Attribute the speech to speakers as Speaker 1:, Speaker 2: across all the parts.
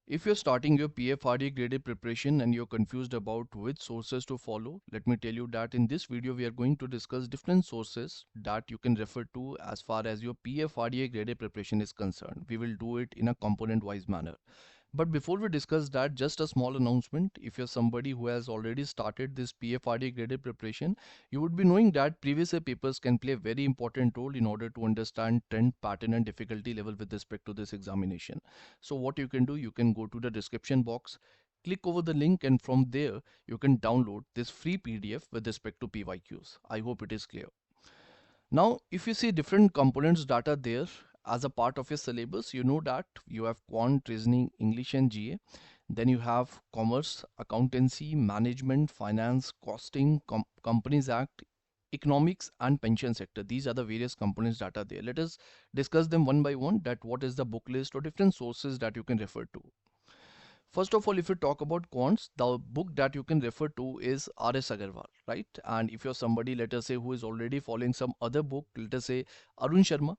Speaker 1: If you're starting your PFRDA Grade A preparation and you're confused about which sources to follow, let me tell you that in this video we are going to discuss different sources that you can refer to as far as your PFRDA Grade A preparation is concerned. We will do it in a component wise manner. But before we discuss that, just a small announcement. If you're somebody who has already started this PFRDA graded preparation, you would be knowing that previous year papers can play a very important role in order to understand trend, pattern and difficulty level with respect to this examination. So what you can do, you can go to the description box, click over the link, and from there you can download this free PDF with respect to PYQs. I hope it is clear. Now, if you see different components that are there as a part of your syllabus, you know that you have quant, reasoning, English and GA. Then you have commerce, accountancy, management, finance, costing, Companies Act, economics and pension sector. These are the various components that are there. Let us discuss them one by one, that what is the book list or different sources that you can refer to. First of all, if you talk about quants, the book that you can refer to is R.S. Agarwal, right? And if you're somebody, let us say, who is already following some other book, let us say Arun Sharma,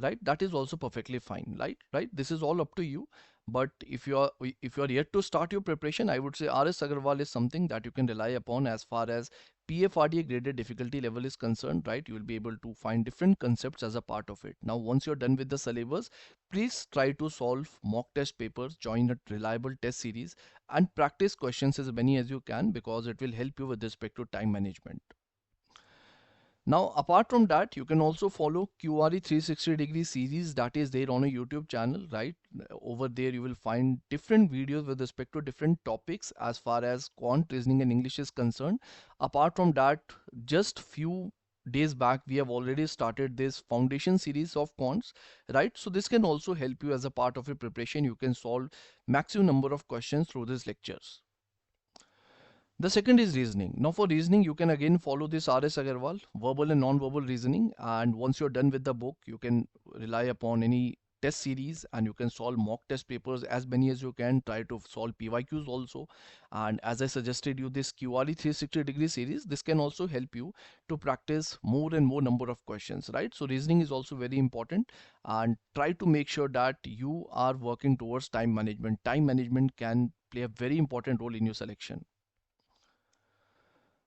Speaker 1: right? That is also perfectly fine, right? Right? This is all up to you. But if you are yet to start your preparation, I would say R.S. Agarwal is something that you can rely upon as far as PFRDA graded difficulty level is concerned, right? You will be able to find different concepts as a part of it. Now, once you're done with the syllabus, please try to solve mock test papers, join a reliable test series, and practice questions as many as you can because it will help you with respect to time management. Now, apart from that, you can also follow QRE 360-degree series that is there on a YouTube channel, right? Over there, you will find different videos with respect to different topics as far as quant, reasoning, and English is concerned. Apart from that, just few days back, we have already started this foundation series of quants, right? So this can also help you as a part of your preparation. You can solve maximum number of questions through these lectures. The second is reasoning. Now for reasoning, you can again follow this R.S. Agarwal, verbal and non-verbal reasoning. And once you're done with the book, you can rely upon any test series and you can solve mock test papers as many as you can. Try to solve PYQs also. And as I suggested you, this QRE 360-degree series, this can also help you to practice more and more number of questions, right? So reasoning is also very important, and try to make sure that you are working towards time management. Time management can play a very important role in your selection.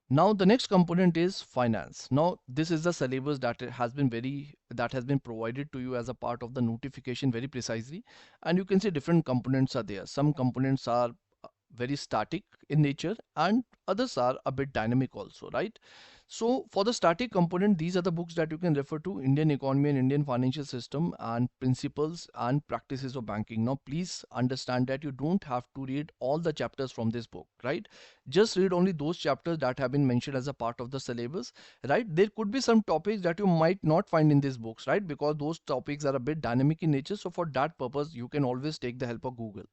Speaker 1: Now the next component is finance. Now this is the syllabus that has been provided to you as a part of the notification very precisely, and you can see different components are there. Some components are very static in nature and others are a bit dynamic also, right? So for the static component, these are the books that you can refer to: Indian economy and Indian financial system and principles and practices of banking. Now please understand that you don't have to read all the chapters from this book, right? Just read only those chapters that have been mentioned as a part of the syllabus, right? There could be some topics that you might not find in these books, right? Because those topics are a bit dynamic in nature. So for that purpose, you can always take the help of Google,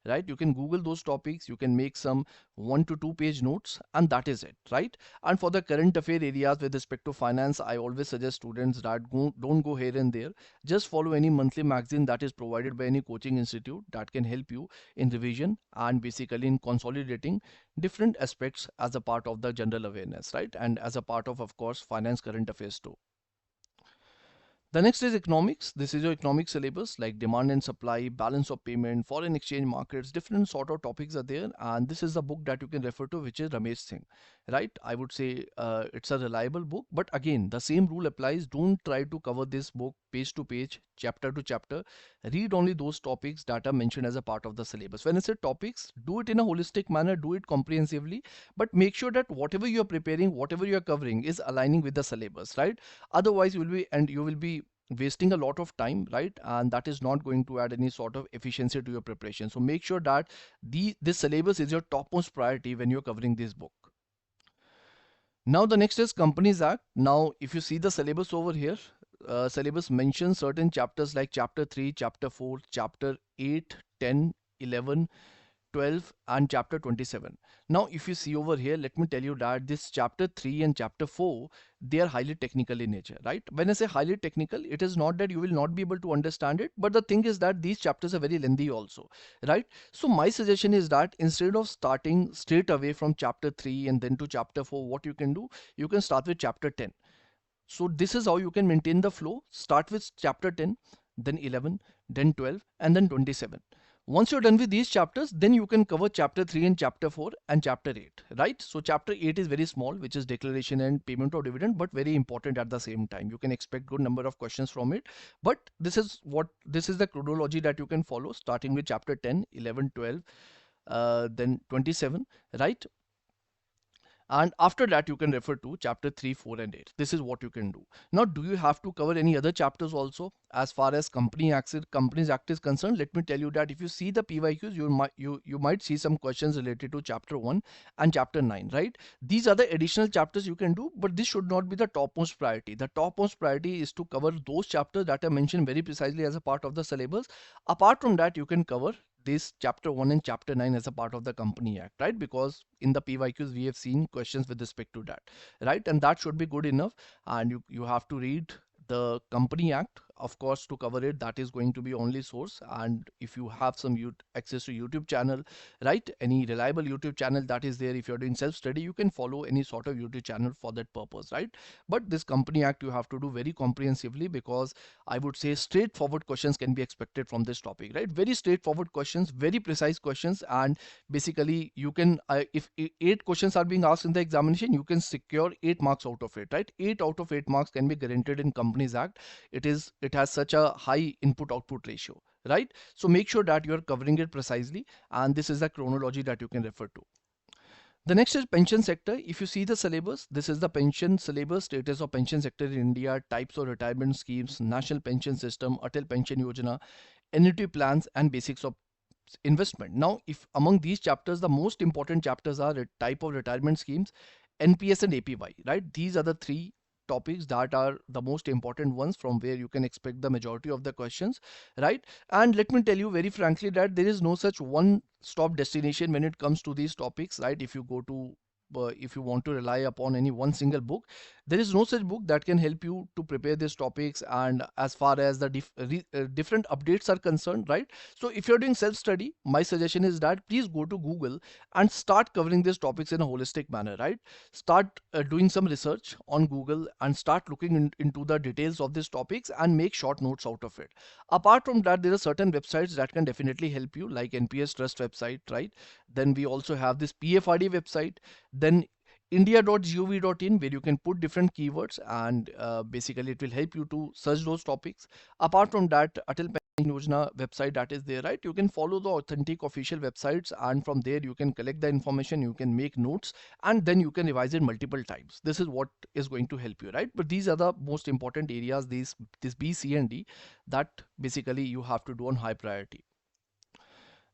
Speaker 1: right? You can Google those topics, you can make some 1 to 2 page notes, and that is it, right? And for the current affair areas with respect to finance, I always suggest students that don't go here and there. Just follow any monthly magazine that is provided by any coaching institute that can help you in revision and basically in consolidating different aspects as a part of the general awareness, right? And as a part of course, finance current affairs too. The next is economics. This is your economic syllabus like demand and supply, balance of payment, foreign exchange markets, different sort of topics are there. And this is the book that you can refer to, which is Ramesh Singh, right? I would say it's a reliable book, but again, the same rule applies. Don't try to cover this book page to page, chapter to chapter. Read only those topics that are mentioned as a part of the syllabus. When I say topics, do it in a holistic manner, do it comprehensively, but make sure that whatever you are preparing, whatever you are covering is aligning with the syllabus, right? Otherwise you will be wasting a lot of time, right? And that is not going to add any sort of efficiency to your preparation. So make sure that this syllabus is your topmost priority when you're covering this book. Now the next is Companies Act. Now if you see the syllabus over here, syllabus mentions certain chapters like chapter 3, chapter 4, chapter 8, 10, 11, 12 and chapter 27. Now if you see over here, let me tell you that this chapter 3 and chapter 4, they are highly technical in nature, right? When I say highly technical, it is not that you will not be able to understand it, but the thing is that these chapters are very lengthy also, right? So my suggestion is that instead of starting straight away from chapter 3 and then to chapter 4, what you can do, you can start with chapter 10. So this is how you can maintain the flow. Start with chapter 10, then 11, then 12 and then 27. Once you're done with these chapters, then you can cover chapter 3 and chapter 4 and chapter 8, right? So chapter 8 is very small, which is declaration and payment of dividend, but very important at the same time. You can expect good number of questions from it. But this is the chronology that you can follow, starting with chapter 10, 11, 12, then 27, right? And after that you can refer to chapter 3, 4 and 8. This is what you can do. Now, do you have to cover any other chapters also? As far as companies act is concerned, let me tell you that if you see the PYQs, you might see some questions related to chapter 1 and chapter 9, right? These are the additional chapters you can do, but this should not be the topmost priority. The topmost priority is to cover those chapters that are mentioned very precisely as a part of the syllabus. Apart from that, you can cover this chapter 1 and chapter 9 as a part of the company act, right? Because in the PYQs we have seen questions with respect to that, right? And that should be good enough. And you have to read the company act, of course, to cover it. That is going to be only source. And if you have some access to YouTube channel, right, any reliable YouTube channel that is there, if you're doing self-study, you can follow any sort of YouTube channel for that purpose, right? But this company act you have to do very comprehensively, because I would say straightforward questions can be expected from this topic, right? Very straightforward questions, very precise questions. And basically you can, if 8 questions are being asked in the examination, you can secure 8 marks out of it, right? 8 out of 8 marks can be guaranteed in companies act. It has such a high input output ratio, right? So make sure that you are covering it precisely, and this is the chronology that you can refer to. The next is pension sector. If you see the syllabus, this is the pension syllabus: status of pension sector in India, types of retirement schemes, national pension system, Atal Pension Yojana, annuity plans, and basics of investment. Now, if among these chapters, the most important chapters are type of retirement schemes, NPS and APY, right? These are the three topics that are the most important ones, from where you can expect the majority of the questions, right? And let me tell you very frankly that there is no such one stop destination when it comes to these topics, right? If you want to rely upon any one single book, there is no such book that can help you to prepare these topics. And as far as the different updates are concerned, right? So if you're doing self study, my suggestion is that please go to Google and start covering these topics in a holistic manner, right? Start doing some research on Google and start looking into the details of these topics and make short notes out of it. Apart from that, there are certain websites that can definitely help you, like NPS Trust website, right? Then we also have this PFRD website, then india.gov.in, where you can put different keywords, and basically it will help you to search those topics. Apart from that, Atal Pension Yojana website that is there, right? You can follow the authentic official websites, and from there you can collect the information, you can make notes, and then you can revise it multiple times. This is what is going to help you, right? But these are the most important areas, this B, C, and D, that basically you have to do on high priority.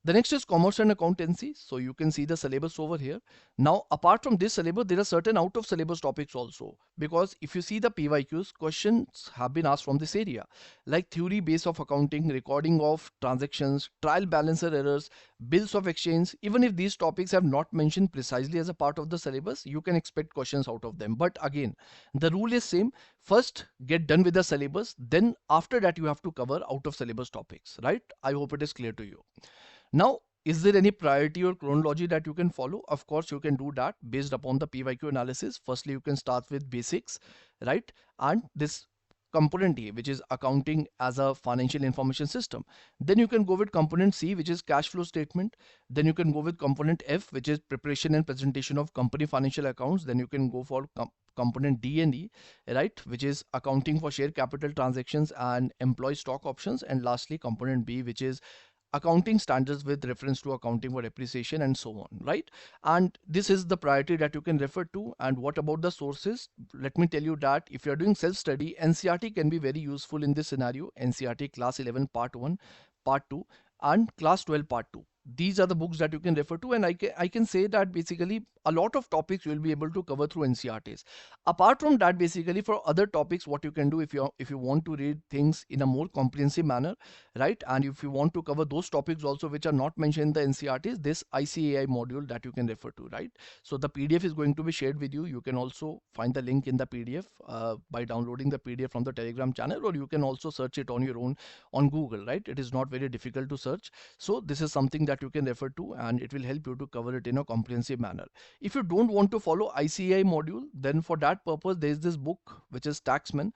Speaker 1: The next is commerce and accountancy. So you can see the syllabus over here. Now, apart from this syllabus, there are certain out of syllabus topics also, because if you see the PYQs, questions have been asked from this area, like theory base of accounting, recording of transactions, trial balancer errors, bills of exchange. Even if these topics have not mentioned precisely as a part of the syllabus, you can expect questions out of them. But again, the rule is same. First, get done with the syllabus. Then after that, you have to cover out of syllabus topics, right? I hope it is clear to you. Now, is there any priority or chronology that you can follow? Of course, you can do that based upon the PYQ analysis. Firstly, you can start with basics, right? And this component A, which is accounting as a financial information system. Then you can go with component C, which is cash flow statement. Then you can go with component F, which is preparation and presentation of company financial accounts. Then you can go for component D and E, right, which is accounting for share capital transactions and employee stock options. And lastly, component B, which is accounting standards with reference to accounting for depreciation and so on, right? And this is the priority that you can refer to. And what about the sources? Let me tell you that if you're doing self-study, NCRT can be very useful in this scenario. NCRT class 11 part 1, part 2, and class 12 part 2. These are the books that you can refer to, and I can say that basically a lot of topics you will be able to cover through NCRTs. Apart from that, basically for other topics, what you can do, if you want to read things in a more comprehensive manner, right, and if you want to cover those topics also which are not mentioned in the NCRTs, this ICAI module that you can refer to, right? So the PDF is going to be shared with you. You can also find the link in the PDF by downloading the PDF from the Telegram channel, or you can also search it on your own on Google, right? It is not very difficult to search. So this is something that you can refer to, and it will help you to cover it in a comprehensive manner. If you don't want to follow ICAI module, then for that purpose there is this book which is Taxman.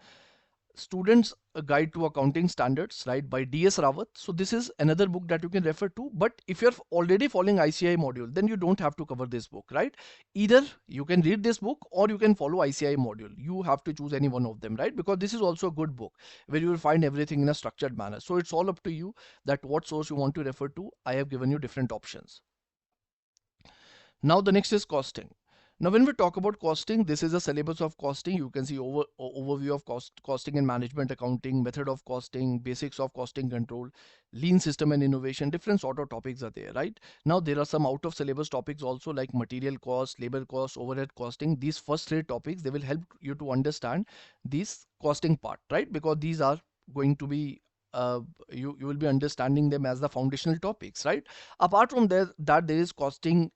Speaker 1: Students a Guide to Accounting Standards, right, by DS Rawat. So this is another book that you can refer to. But if you're already following ICI module, then you don't have to cover this book, right? Either you can read this book or you can follow ICI module. You have to choose any one of them, right? Because this is also a good book where you will find everything in a structured manner. So it's all up to you that what source you want to refer to. I have given you different options. Now the next is costing. Now when we talk about costing, this is a syllabus of costing. You can see overview of costing and management accounting, method of costing, basics of costing control, lean system and innovation, different sort of topics are there, right? Now there are some out of syllabus topics also like material cost, labor cost, overhead costing. These first three topics, they will help you to understand this costing part, right? Because these are going to be uh, you will be understanding them as the foundational topics, right? Apart from that there is costing,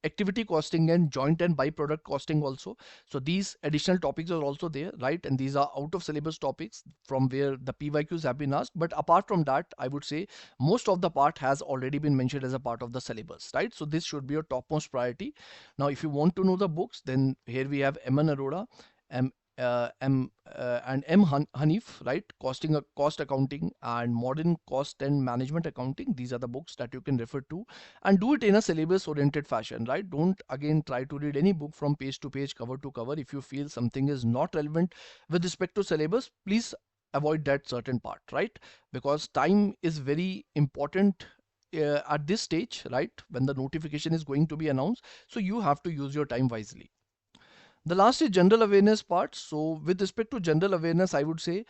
Speaker 1: activity costing and joint and byproduct costing also. So these additional topics are also there, right? And these are out of syllabus topics from where the PYQs have been asked. But apart from that, I would say most of the part has already been mentioned as a part of the syllabus, right? So this should be your topmost priority. Now if you want to know the books, then here we have Eman Arora, and Hanif, right? Cost accounting and modern cost and management accounting. These are the books that you can refer to, and do it in a syllabus oriented fashion, right? Don't again try to read any book from page to page, cover to cover. If you feel something is not relevant with respect to syllabus, please avoid that certain part, right? Because time is very important at this stage, right? When the notification is going to be announced, so you have to use your time wisely. The last is general awareness part. So with respect to general awareness, I would say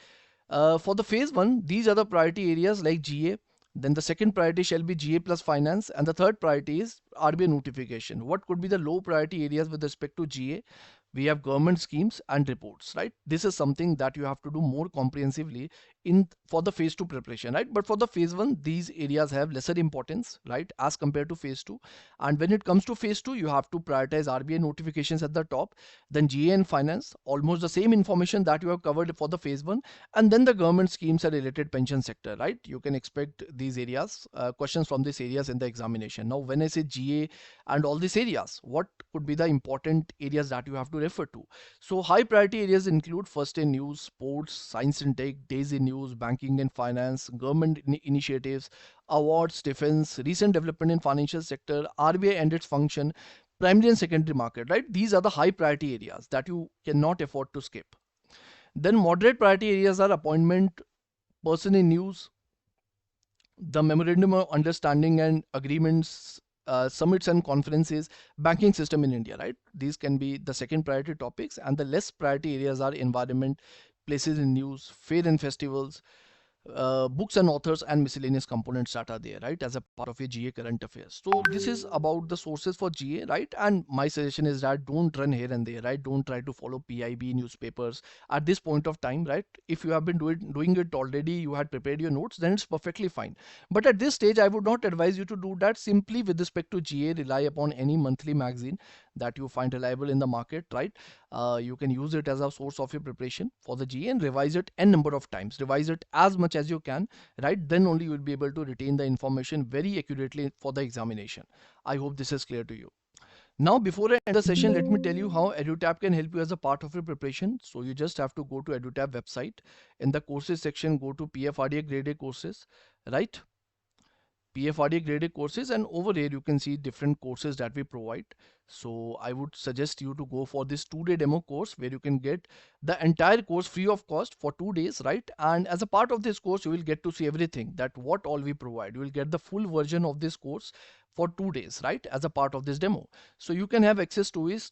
Speaker 1: for the phase one, these are the priority areas like GA. Then the second priority shall be GA plus finance, and the third priority is RBI notification. What could be the low priority areas with respect to GA? We have government schemes and reports, right? This is something that you have to do more comprehensively in for the phase two preparation, right? But for the phase one, these areas have lesser importance, right, as compared to phase two. And when it comes to phase two, you have to prioritize RBI notifications at the top, then GA and finance, almost the same information that you have covered for the phase one, and then the government schemes and related pension sector, right? You can expect these areas, questions from these areas in the examination. Now when I say GA and all these areas, what could be the important areas that you have to refer to? So high priority areas include first in news, sports, science and tech, days in news, banking and finance, government initiatives, awards, defense, recent development in financial sector, RBI and its function, primary and secondary market, right? These are the high priority areas that you cannot afford to skip. Then moderate priority areas are appointment, person in news, the memorandum of understanding and agreements, summits and conferences, banking system in India, right? These can be the second priority topics, and the less priority areas are environment, places in news, fair and festivals, books and authors and miscellaneous components that are there, right, as a part of your GA current affairs. So this is about the sources for GA, right? And my suggestion is that don't run here and there, right? Don't try to follow PIB newspapers at this point of time, right? If you have been doing it already, you had prepared your notes, then it's perfectly fine. But at this stage, I would not advise you to do that. Simply with respect to GA, rely upon any monthly magazine that you find reliable in the market, right? You can use it as a source of your preparation for the GA and revise it n number of times. Revise it as much as you can, right? Then only you will be able to retain the information very accurately for the examination. I hope this is clear to you. Now, before I end the session, let me tell you how EduTap can help you as a part of your preparation. So you just have to go to EduTap website. In the courses section, go to PFRDA Grade A courses, right? PFRDA Grade A courses, and over here you can see different courses that we provide. So I would suggest you to go for this 2-day demo course where you can get the entire course free of cost for 2 days, right? And as a part of this course, you will get to see everything that what all we provide. You will get the full version of this course for 2 days, right, as a part of this demo. So you can have access to it.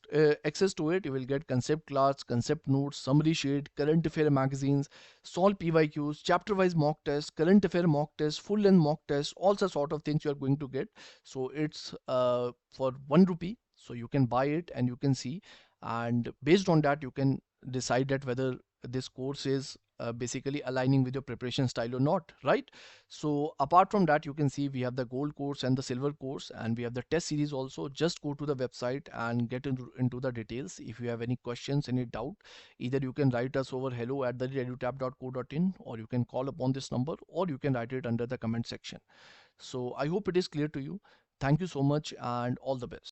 Speaker 1: You will get concept class, concept notes, summary sheet, current affair magazines, solve PYQs, chapter wise mock test, current affair mock test, full length mock test, all such sort of things you are going to get. So it's for 1 rupee. So you can buy it and you can see, and based on that you can decide that whether this course is basically aligning with your preparation style or not, right? So apart from that, you can see we have the gold course and the silver course, and we have the test series also. Just go to the website and get into the details. If you have any questions, any doubt, either you can write us over hello@edutap.co.in, or you can call upon this number, or you can write it under the comment section. So I hope it is clear to you. Thank you so much and all the best.